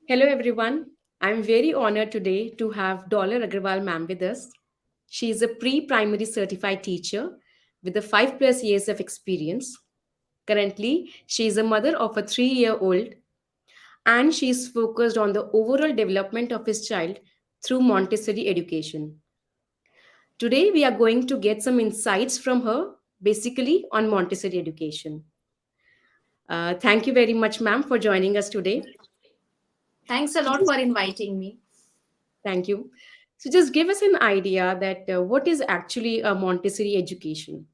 Hello everyone. I'm very honored today to have Dolar Agrawal ma'am with us. She is a pre-primary certified teacher with a 5 plus years of experience. Currently, she is a mother of a 3-year-old and she is focused on the overall development of his child through Montessori education. Today, we are going to get some insights from her basically on Montessori education. Thank you very much, ma'am, for joining us today. Thanks a So lot just for inviting me. Thank you. So just give us an idea that what is actually a Montessori education.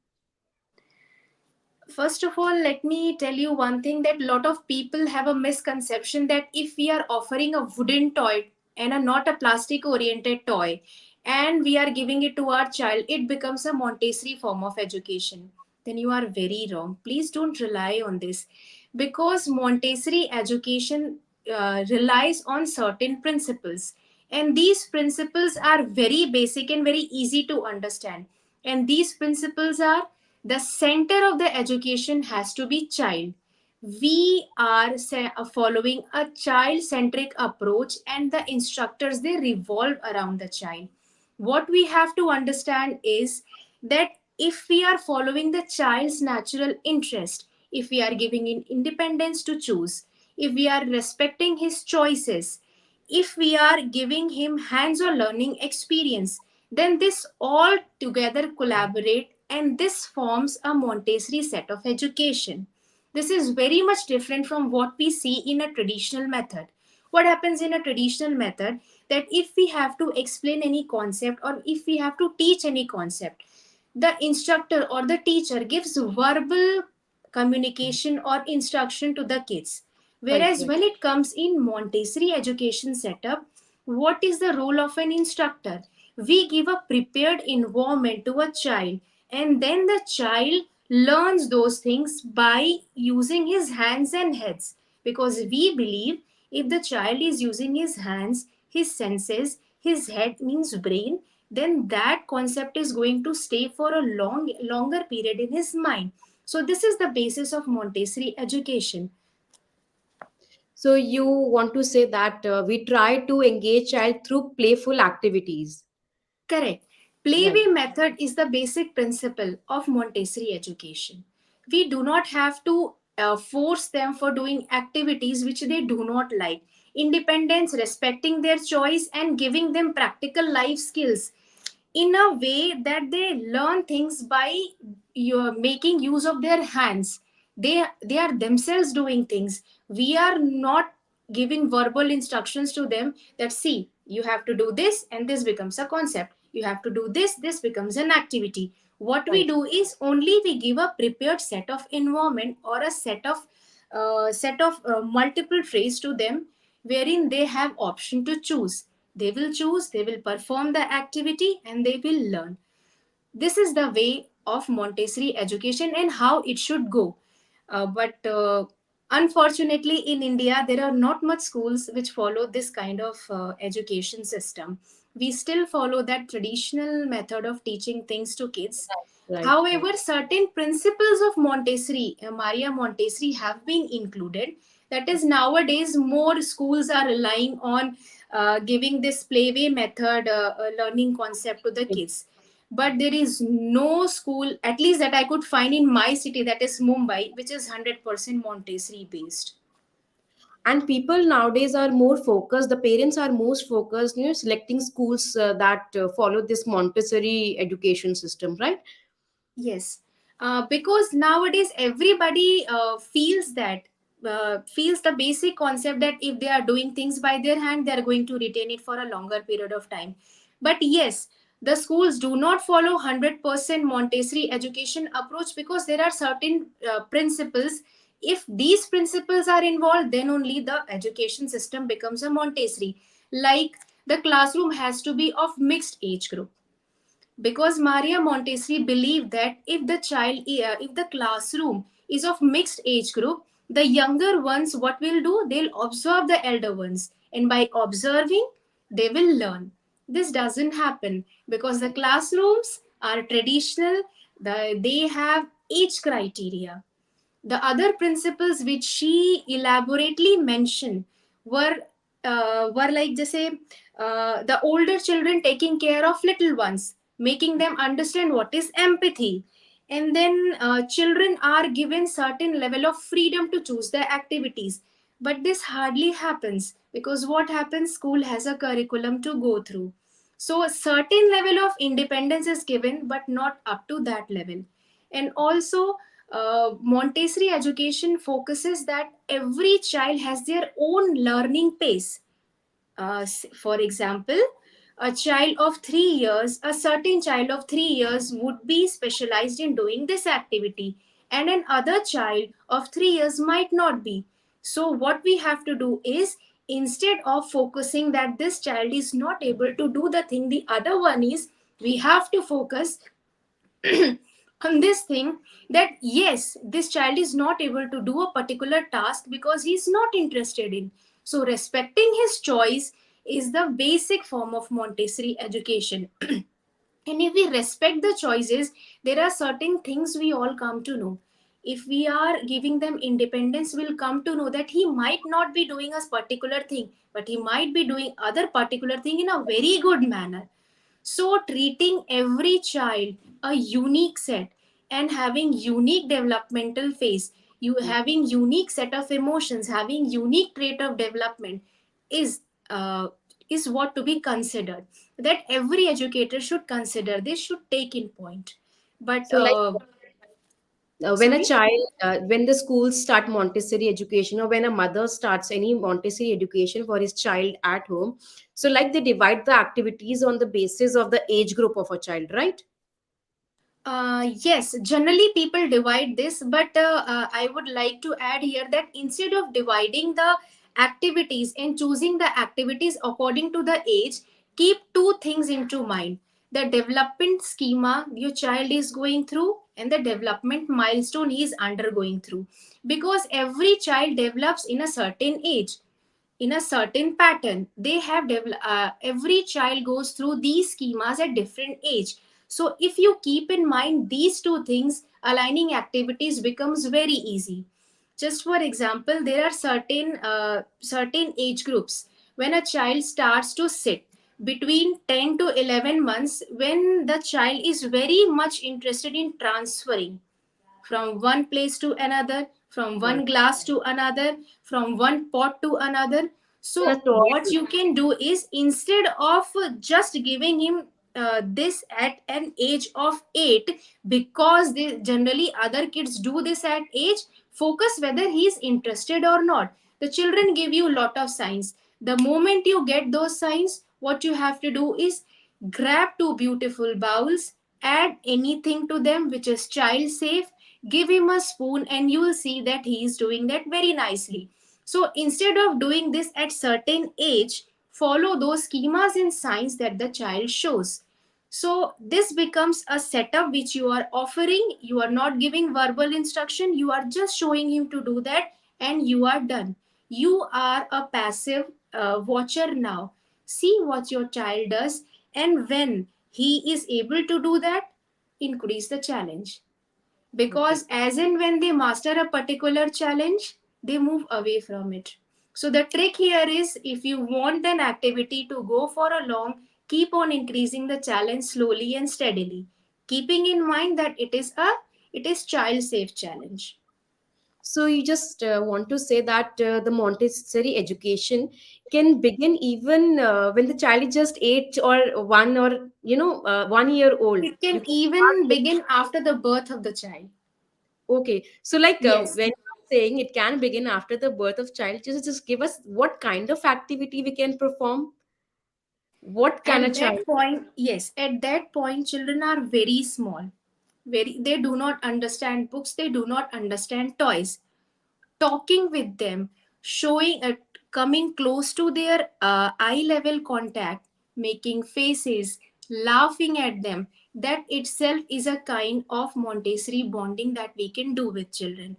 First of all, let me tell you one thing that a lot of people have a misconception that if we are offering a wooden toy and not a plastic oriented toy and we are giving it to our child, it becomes a Montessori form of education. Then you are very wrong. Please don't rely on this because Montessori education relies on certain principles, and these principles are very basic and very easy to understand. And these principles are: the center of the education has to be child. We are following a child centric approach, and the instructors, they revolve around the child. What we have to understand is that if we are following the child's natural interest, if we are giving him independence to choose, if we are respecting his choices, if we are giving him hands-on learning experience, then this all together collaborate and this forms a Montessori set of education. This is very much different from what we see in a traditional method. What happens in a traditional method, that if we have to explain any concept or if we have to teach any concept, the instructor or the teacher gives verbal communication or instruction to the kids. Right, Whereas right. when it comes in Montessori education setup, what is the role of an instructor? We give a prepared environment to a child, and then the child learns those things by using his hands and heads. Because we believe if the child is using his hands, his senses, his head means brain, then that concept is going to stay for a longer period in his mind. So this is the basis of Montessori education. So you want to say that we try to engage child through playful activities. Correct. Right. Playway method is the basic principle of Montessori education. We do not have to force them for doing activities which they do not like. Independence, respecting their choice, and giving them practical life skills in a way that they learn things by making use of their hands. They are themselves doing things. We are not giving verbal instructions to them that, see, you have to do this and this becomes a concept, you have to do this becomes an activity. What we Right. do is only we give a prepared set of environment or a set of multiple traits to them, wherein they have option to choose. They will choose, they will perform the activity, and they will learn. This is the way of Montessori education and how it should go. But unfortunately, in India, there are not much schools which follow this kind of education system. We still follow that traditional method of teaching things to kids. Right. Right. However, certain principles of Montessori, Maria Montessori, have been included. That is, nowadays, more schools are relying on giving this playway method learning concept to the kids. But there is no school, at least that I could find in my city, that is Mumbai, which is 100% Montessori based. And people nowadays are more focused. The parents are most focused, selecting schools that follow this Montessori education system, right? Yes, because nowadays everybody feels the basic concept that if they are doing things by their hand, they are going to retain it for a longer period of time. But yes, the schools do not follow 100% Montessori education approach because there are certain principles. If these principles are involved, then only the education system becomes a Montessori. Like, the classroom has to be of mixed age group, because Maria Montessori believed that if the classroom is of mixed age group, the younger ones, what will do, they'll observe the elder ones, and by observing, they will learn. This doesn't happen because the classrooms are traditional. They have age criteria. The other principles which she elaborately mentioned were were like just say the older children taking care of little ones, making them understand what is empathy. And then children are given certain level of freedom to choose their activities. But this hardly happens, because what happens, school has a curriculum to go through. So a certain level of independence is given, but not up to that level. And also, Montessori education focuses that every child has their own learning pace. For example, a child of 3 years, a certain child of 3 years would be specialized in doing this activity, and another child of 3 years might not be. So, what we have to do is, instead of focusing that this child is not able to do the thing the other one is, we have to focus on this thing, that yes, this child is not able to do a particular task because he is not interested in. So respecting his choice is the basic form of Montessori education. And if we respect the choices, there are certain things we all come to know. If we are giving them independence, we'll come to know that he might not be doing a particular thing, but he might be doing other particular thing in a very good manner. So, treating every child a unique set and having unique developmental phase, you having unique set of emotions, having unique trait of development is uh, is what to be considered. That every educator should consider. They should take in point. But So, like, when a sorry. child, when the schools start Montessori education, or when a mother starts any Montessori education for his child at home, so like they divide the activities on the basis of the age group of a child, right? Yes, generally people divide this, but I would like to add here that instead of dividing the activities and choosing the activities according to the age, keep two things into mind: the development schema your child is going through and the development milestone he is undergoing through. Because every child develops in a certain age, in a certain pattern. They have every child goes through these schemas at different age. So if you keep in mind these two things, aligning activities becomes very easy. Just for example, there are certain age groups when a child starts to sit between 10 to 11 months, when the child is very much interested in transferring from one place to another, from Right. one glass to another, from one pot to another. In a So, toy. what you can do is, instead of just giving him this at an age of 8, because they generally other kids do this at age, focus whether he is interested or not. The children give you lot of signs. The moment you get those signs, what you have to do is grab two beautiful bowls, add anything to them which is child safe, give him a spoon, and you will see that he is doing that very nicely. So instead of doing this at certain age, follow those schemas and signs that the child shows. So this becomes a setup which you are offering. You are not giving verbal instruction, you are just showing him to do that, and you are done. You are a passive watcher now. See what your child does, and when he is able to do that, increase the challenge. Okay. Because as and when they master a particular challenge, they move away from it. So the trick here is, if you want an activity to go for a long, keep on increasing the challenge slowly and steadily, keeping in mind that it is child safe challenge. So you just want to say that the Montessori education can begin even when the child is just 8 or 1, or 1 year old. It You can can even start. begin after the birth of the child. Okay, so like Yes. when you're saying it can begin after the birth of child, just give us what kind of activity we can perform. What can a At child? that point, yes, at that point, children are very small. They do not understand books, they do not understand toys. Talking with them, showing coming close to their eye level contact, making faces, laughing at them, that itself is a kind of Montessori bonding that we can do with children.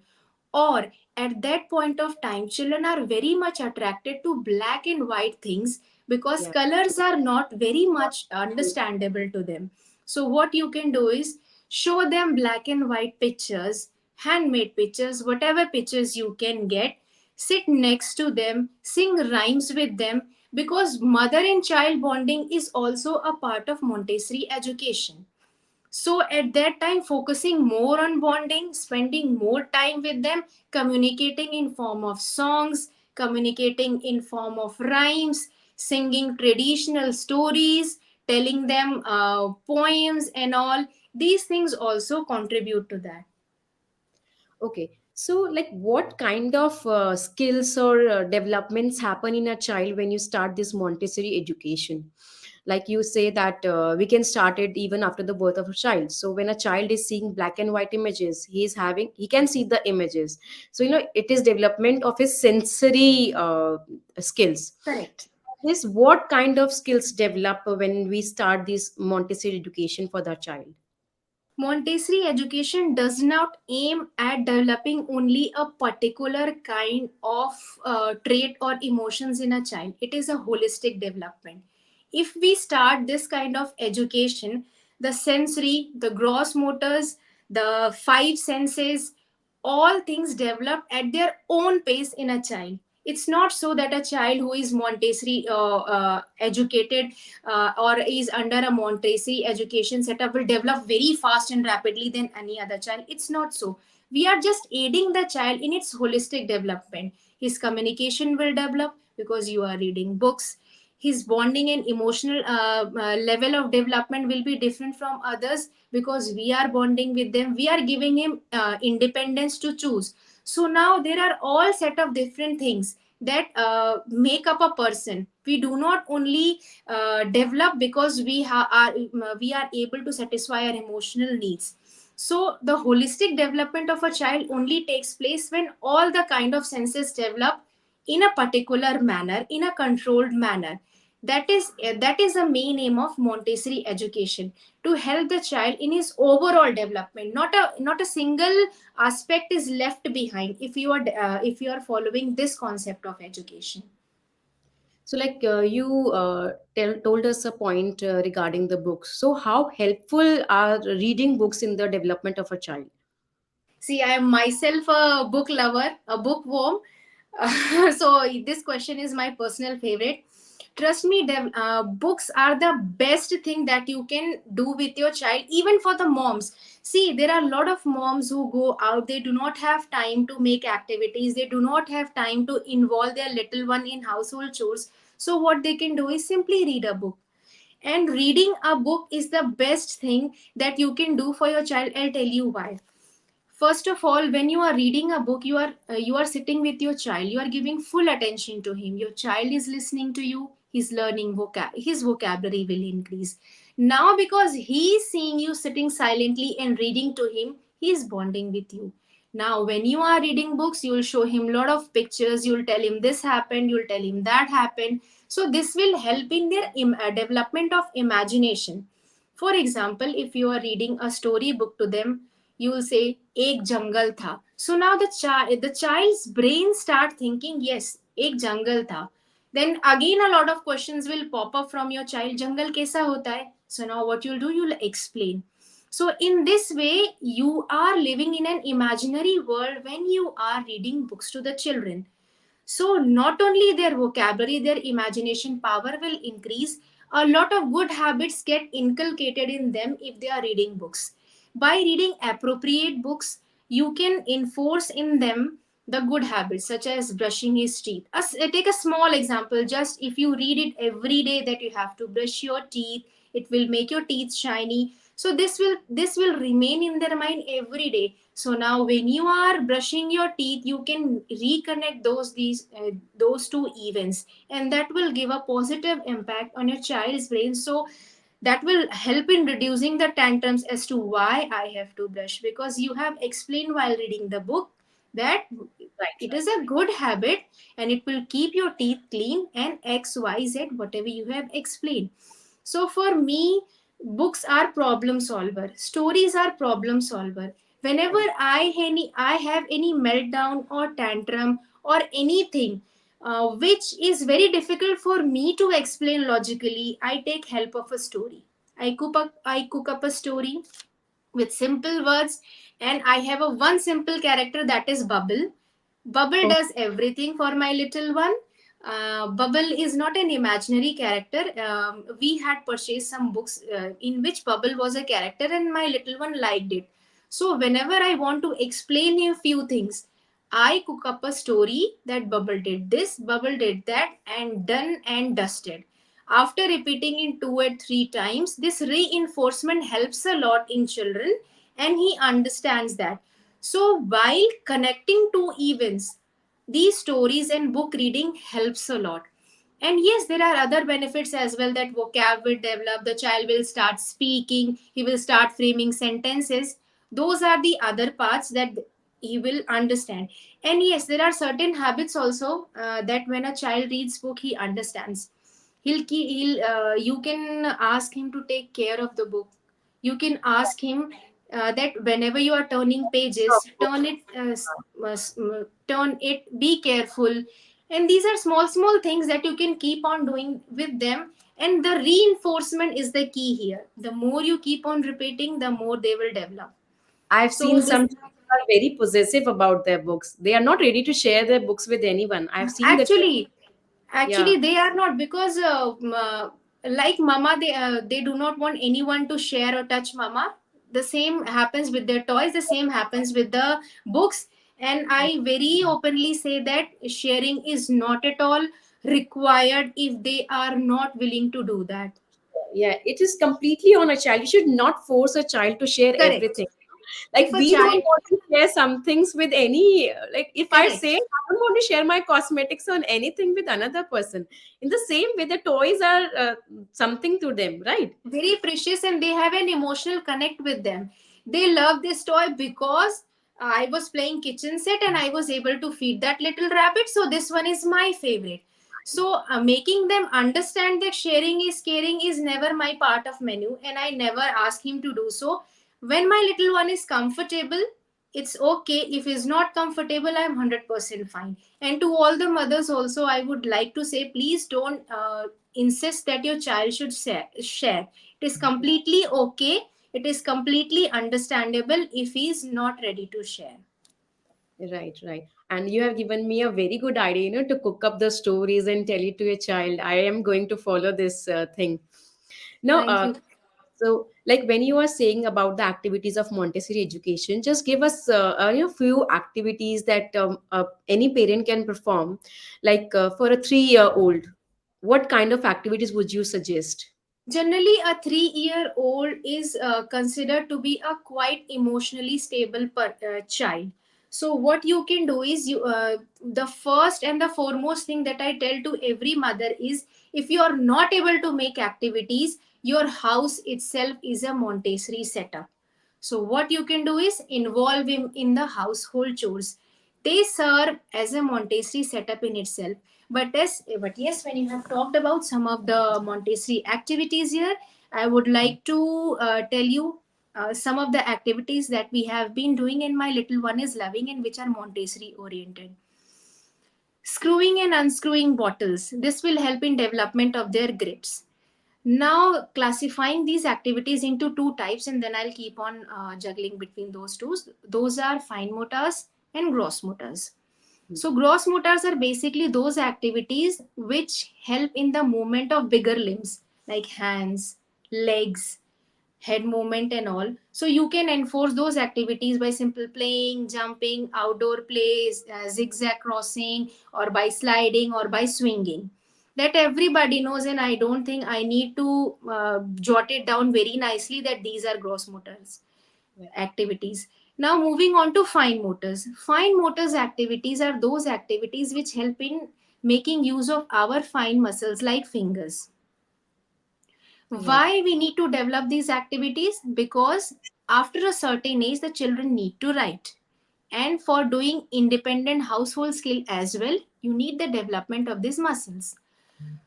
Or at that point of time, children are very much attracted to black and white things, because Yeah. colors are not very much understandable to them. So what you can do is show them black and white pictures, handmade pictures, whatever pictures you can get. sit next to them, sing rhymes with them, because mother and child bonding is also a part of Montessori education. So at that time, focusing more on bonding, spending more time with them, communicating in form of songs, communicating in form of rhymes, singing traditional stories, telling them poems and all, these things also contribute to that. Okay, so like what kind of skills or developments happen in a child when you start this Montessori education? Like you say that we can start it even after the birth of a child. So when a child is seeing black and white images, he can see the images. So it is development of his sensory skills. Correct. This what kind of skills develop when we start this Montessori education for the child? Montessori education does not aim at developing only a particular kind of trait or emotions in a child. It is a holistic development. If we start this kind of education, the sensory, the gross motors, the five senses, all things develop at their own pace in a child. It's not so that a child who is Montessori educated or is under a Montessori education setup will develop very fast and rapidly than any other child. It's not so. We are just aiding the child in its holistic development. His communication will develop because you are reading books. His bonding and emotional level of development will be different from others because we are bonding with them. We are giving him independence to choose. So now there are all set of different things that make up a person. We do not only develop because we are able to satisfy our emotional needs. So the holistic development of a child only takes place when all the kind of senses develop in a particular manner, in a controlled manner. That is the main aim of Montessori education, to help the child in his overall development. Not a single aspect is left behind if you are following this concept of education. So, like you told us a point regarding the books. So, how helpful are reading books in the development of a child? See, I am myself a book lover, a bookworm. So this question is my personal favorite. Trust me, books are the best thing that you can do with your child, even for the moms. See, there are a lot of moms who go out, they do not have time to make activities, they do not have time to involve their little one in household chores. So what they can do is simply read a book. And reading a book is the best thing that you can do for your child. I'll tell you why. First of all, when you are reading a book, you are sitting with your child, you are giving full attention to him, your child is listening to you, he's learning his vocabulary will increase. Now because he is seeing you sitting silently and reading to him, he is bonding with you. Now when you are reading books, you will show him lot of pictures, you'll tell him this happened, you'll tell him that happened. So this will help in their development of imagination. For example, if you are reading a story book to them, you will say ek jungle tha. So now the child's brain start thinking, yes, ek jungle tha. Then again a lot of questions will pop up from your child, jungle kaisa hota hai? So now what you'll do, you'll explain. So in this way you are living in an imaginary world when you are reading books to the children. So not only their vocabulary, their imagination power will increase, a lot of good habits get inculcated in them if they are reading books. By reading appropriate books, you can enforce in them the good habits such as brushing his teeth. Take a small example. Just if you read it every day that you have to brush your teeth, it will make your teeth shiny. So this will remain in their mind every day. So now when you are brushing your teeth, you can reconnect those two events, and that will give a positive impact on your child's brain. So that will help in reducing the tantrums as to why I have to brush, because you have explained while reading the book that Right, it is a good habit and it will keep your teeth clean and XYZ, whatever you have explained. So for me, books are problem solver. Stories are problem solver. Whenever right. I have any meltdown or tantrum or anything which is very difficult for me to explain logically, I take help of a story. I cook up a story with simple words, and I have a one simple character, that is Bubble. Bubble Oh, does everything for my little one. Bubble is not an imaginary character. We had purchased some books in which Bubble was a character, and my little one liked it. So, whenever I want to explain a few things, I cook up a story that Bubble did this, Bubble did that, and done and dusted. After repeating it 2 or 3 times, this reinforcement helps a lot in children, and he understands that. So, while connecting two events, these stories and book reading helps a lot. And yes, there are other benefits as well, that vocab will develop, the child will start speaking, he will start framing sentences. Those are the other parts that he will understand. And yes, there are certain habits also that when a child reads book, he understands. He'll you can ask him to take care of the book. You can ask him that whenever you are turning pages, turn it, be careful. And these are small small things that you can keep on doing with them. And the reinforcement is the key here. The more you keep on repeating, the more they will develop. I've So seen this, some children are very possessive about their books. They are not ready to share their books with anyone. I've seen that. actually, Yeah, actually they are not, because like mama, they do not want anyone to share or touch mama. The same happens with their toys, the same happens with the books. And I very openly say that sharing is not at all required if they are not willing to do that. yeah, it is completely on a child. You should not force a child to share Correct. everything. Like If a we don't child, want to share some things with any, like if I say correct, I don't want to share my cosmetics on anything with another person, in the same way the toys are something to them, right? very precious, and they have an emotional connect with them. They love this toy because I was playing kitchen set and I was able to feed that little rabbit, so this one is my favorite. So making them understand that sharing is caring is never my part of menu, and I never ask him to do so. When my little one is comfortable, it's okay. If he's not comfortable, I'm 100% fine. And to all the mothers also, I would like to say, please don't insist that your child should share. It is completely okay. It is completely understandable if he is not ready to share. Right, right. And you have given me a very good idea, to cook up the stories and tell it to a child. I am going to follow this thing. Now, Thank you. so like when you are saying about the activities of Montessori education, just give us few activities that any parent can perform, like for a 3-year-old. What kind of activities would you suggest? Generally, a 3-year-old is considered to be a quite emotionally stable child. So, what you can do is, the first and the foremost thing that I tell to every mother is, if you are not able to make activities, your house itself is a Montessori setup. So, what you can do is involve him in the household chores. They serve as a Montessori setup in itself. But yes, when you have talked about some of the Montessori activities here, I would like to tell you some of the activities that we have been doing and my little one is loving, and which are Montessori oriented. Screwing and unscrewing bottles. This will help in development of their grits. Now, classifying these activities into two types, and then I'll keep on juggling between those two. Those are fine motors and gross motors. So, gross motors are basically those activities which help in the movement of bigger limbs like hands, legs, head movement, and all. So, you can enforce those activities by simple playing, jumping, outdoor plays, zigzag crossing, or by sliding or by swinging. That everybody knows, and I don't think I need to jot it down very nicely that these are gross motors activities. Now, moving on to fine motors. Fine motors activities are those activities which help in making use of our fine muscles like fingers. Right, Why we need to develop these activities? Because after a certain age, the children need to write. And for doing independent household skill as well, you need the development of these muscles.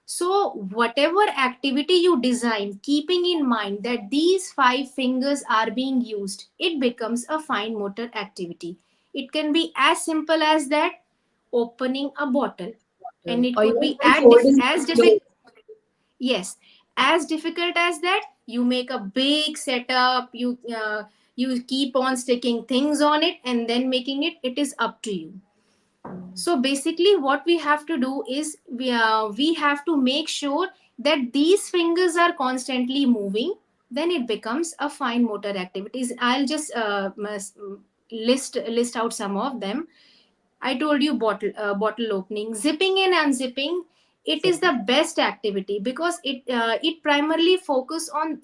So, whatever activity you design, keeping in mind that these five fingers are being used, it becomes a fine motor activity. It can be as simple as that, opening a bottle, and it or could even be holding as clothes. difficult. Yes, as difficult as that. You make a big setup. You keep on sticking things on it and then making it. It is up to you. So basically what we have to do is we have to make sure that these fingers are constantly moving. Then it becomes a fine motor activities. I'll just list out some of them. I told you bottle opening, zipping and unzipping. It is Exactly. the best activity because it primarily focus on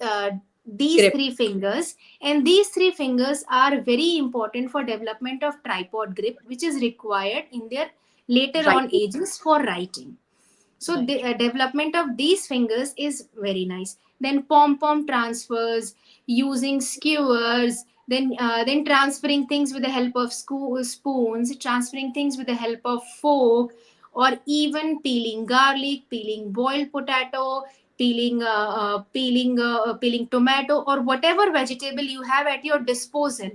these Grip. three fingers, and these three fingers are very important for development of tripod grip, which is required in their later Right. on ages for writing. So the Right. development of these fingers is very nice. Then pom pom transfers, using skewers, then transferring things with the help of spoons, transferring things with the help of fork, or even peeling garlic, peeling boiled potato, peeling tomato, or whatever vegetable you have at your disposal.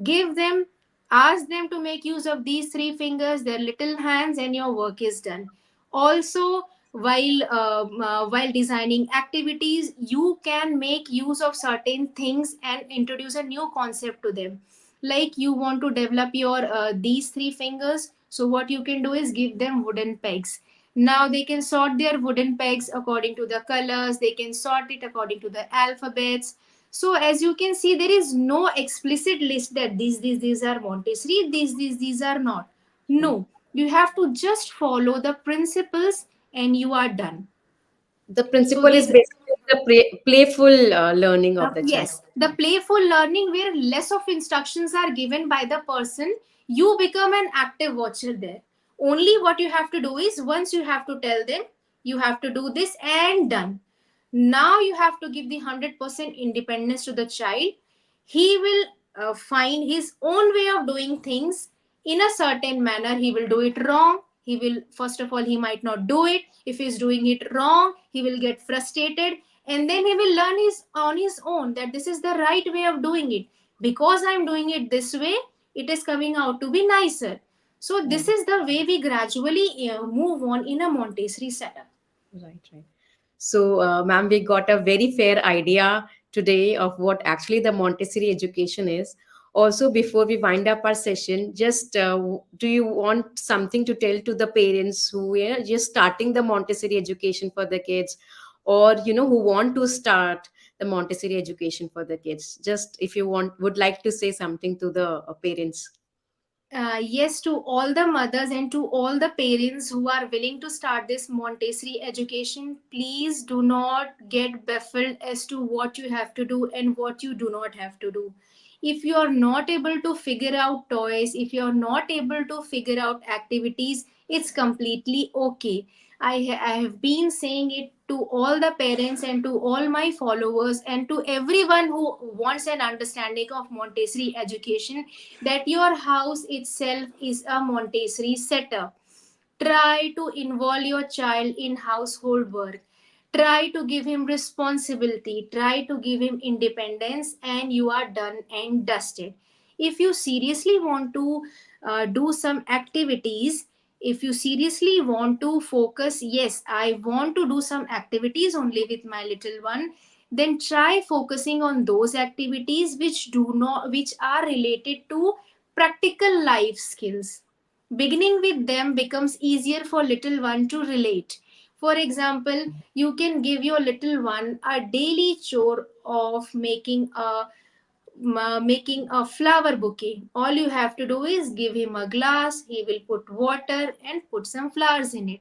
Give them, ask them to make use of these three fingers, their little hands, and your work is done. Also, while designing activities, you can make use of certain things and introduce a new concept to them. Like you want to develop your these three fingers, so what you can do is give them wooden pegs. Now they can sort their wooden pegs according to the colors, they can sort it according to the alphabets. So as you can see, there is no explicit list that these are Montessori, these are not. Right. No, you have to just follow the principles and you are done. The So principle is this basically the playful learning of the child. yes, the playful learning where less of instructions are given by the person, you become an active watcher there. Only what you have to do is once you have to tell them, you have to do this and done. Now you have to give the 100% independence to the child. He will find his own way of doing things in a certain manner. He will do it wrong. He will, first of all, he might not do it. If he's doing it wrong, he will get frustrated, and then he will learn his on his own that this is the right way of doing it. Because I'm doing it this way, it is coming out to be nicer. So this Right. is the way we gradually move on in a Montessori setup. Right, right. So, ma'am, we got a very fair idea today of what actually the Montessori education is. Also, before we wind up our session, just do you want something to tell to the parents who are just starting the Montessori education for the kids, or who want to start the Montessori education for the kids? Just if you would like to say something to the parents. Yes, to all the mothers and to all the parents who are willing to start this Montessori education, please do not get baffled as to what you have to do and what you do not have to do. If you are not able to figure out toys, if you are not able to figure out activities, it's completely okay. I have been saying it to all the parents and to all my followers and to everyone who wants an understanding of Montessori education that your house itself is a Montessori setup. Try to involve your child in household work. Try to give him responsibility. Try to give him independence, and you are done and dusted. If you seriously want to do some activities, if you seriously want to focus, yes, I want to do some activities only with my little one, then try focusing on those activities which are related to practical life skills. Beginning with them becomes easier for little one to relate. For example, you can give your little one a daily chore of making a flower bouquet. All you have to do is give him a glass, he will put water and put some flowers in it.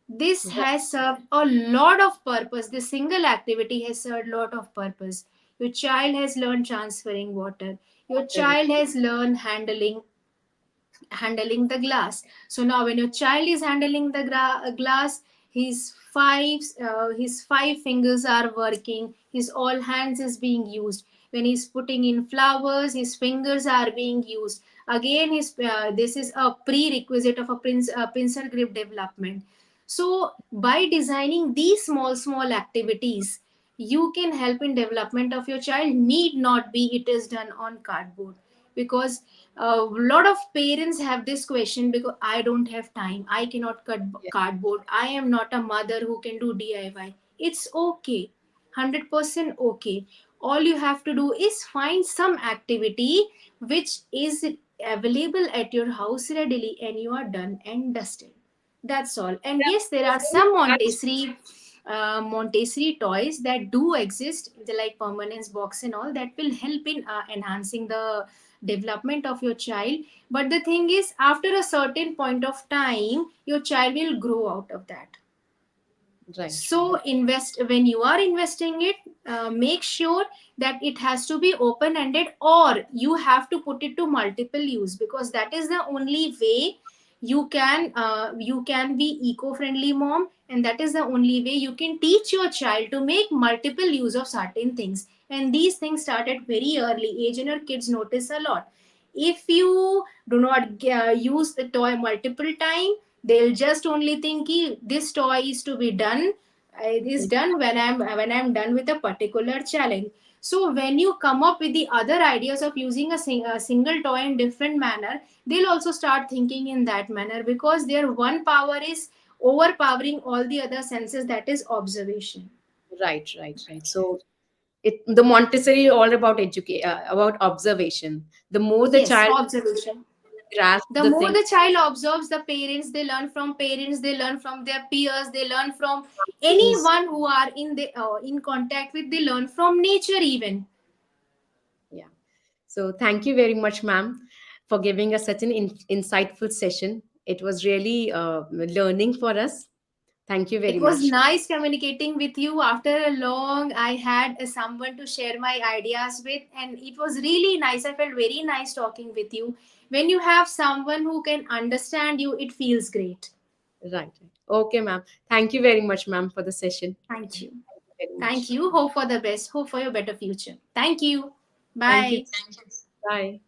This has served a lot of purpose. This single activity has served a lot of purpose. Your child has learned transferring water. Your Right. child has learned handling the glass. So now when your child is handling the glass, his five fingers are working, his all hands is being used. When he's putting in flowers, his fingers are being used. Again, his this is a prerequisite of a pincer grip development. So by designing these small activities, you can help in development of your child. Need not be it is done on cardboard, because a lot of parents have this question, because I don't have time, I cannot cut Yeah. cardboard, I am not a mother who can do DIY. It's okay, 100% okay. All you have to do is find some activity which is available at your house readily, and you are done and dusted. That's all. And Yeah, yes, there there's are no some touch. Montessori toys that do exist, like permanence box and all, that will help in enhancing the development of your child. But the thing is, after a certain point of time, your child will grow out of that. Right, So invest, when you are investing it, make sure that it has to be open ended, or you have to put it to multiple use, because that is the only way you can be eco friendly mom, and that is the only way you can teach your child to make multiple use of certain things. And these things start at very early age, and your kids notice a lot. If you do not use the toy multiple time, they'll just only think "Ki, this toy is to be done, it is done when I'm done with a particular challenge." So when you come up with the other ideas of using a single toy in different manner, they'll also start thinking in that manner, because their one power is overpowering all the other senses, that is observation. right. So the Montessori all about educate about observation. The more the Yes, child observation. grasps The the more thing, the child observes the parents, they learn from parents, they learn from their peers, they learn from things. anyone who are in contact with, they learn from nature even. Yeah. So thank you very much, ma'am, for giving us such an insightful session. It was really learning for us. Thank you very It was much. nice communicating with you. After a long, I had someone to share my ideas with, and it was really nice. I felt very nice talking with you. When you have someone who can understand you, it feels great. Right. Okay, ma'am. Thank you very much, ma'am, for the session. Thank you. Thank you very Thank much. you. Hope for the best. Hope for your better future. Thank you. Thank you. Bye. Bye.